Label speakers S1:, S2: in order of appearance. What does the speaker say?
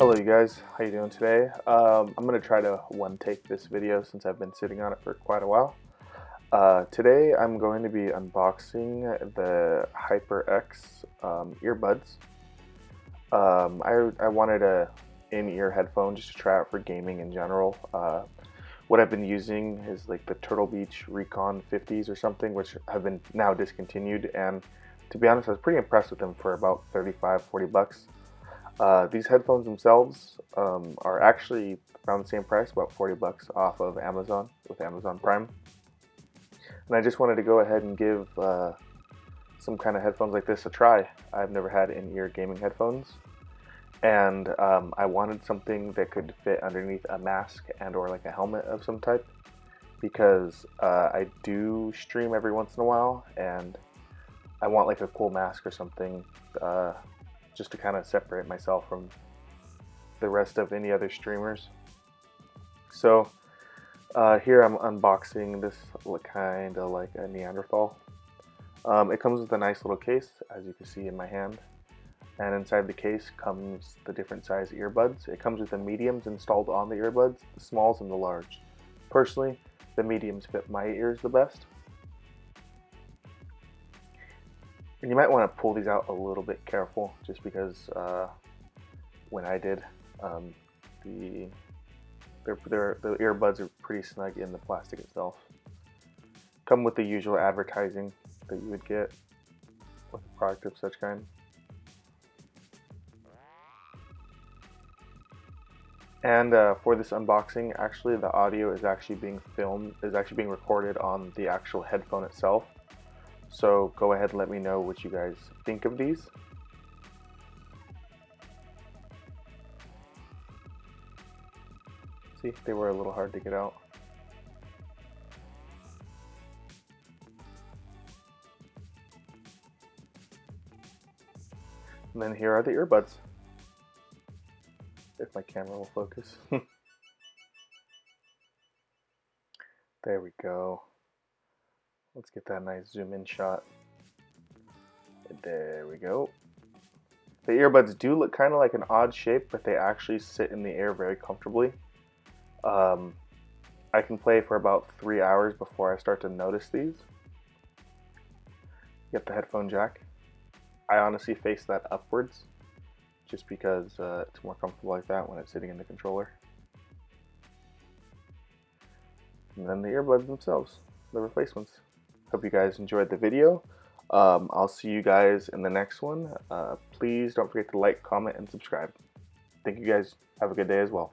S1: Hello you guys, how you doing today? I'm going to try to one take this video since I've been sitting on it for quite a while. Today I'm going to be unboxing the Hyperx earbuds. I wanted a in-ear headphone just to try out for gaming in general. What I've been using is like the Turtle Beach Recon 50s or something, which have been now discontinued, and to be honest I was pretty impressed with them for about 35-40 bucks. These headphones themselves are actually around the same price, about 40 bucks off of Amazon with Amazon Prime. And I just wanted to go ahead and give some kind of headphones like this a try. I've never had in-ear gaming headphones, and I wanted something that could fit underneath a mask and or like a helmet of some type, because I do stream every once in a while, and I want like a cool mask or something just to kind of separate myself from the rest of any other streamers. So here I'm unboxing this kind of like a Neanderthal. It comes with a nice little case, as you can see in my hand, and inside the case comes the different size earbuds. It comes with the mediums installed on the earbuds, the smalls and the large. Personally, the mediums fit my ears the best. And you might want to pull these out a little bit careful, just because when I did, the earbuds are pretty snug in the plastic itself. Come with the usual advertising that you would get with a product of such kind. And for this unboxing, actually the audio is actually being recorded on the actual headphone itself. So go ahead and let me know what you guys think of these. See, they were a little hard to get out. And then here are the earbuds. If my camera will focus. There we go. Let's get that nice zoom in shot. There we go. The earbuds do look kind of like an odd shape, but they actually sit in the air very comfortably. I can play for about 3 hours before I start to notice these. Get the headphone jack. I honestly face that upwards, just because it's more comfortable like that when it's sitting in the controller. And then the earbuds themselves, the replacements. Hope you guys enjoyed the video. I'll see you guys in the next one. Please don't forget to like, comment, and subscribe. Thank you guys. Have a good day as well.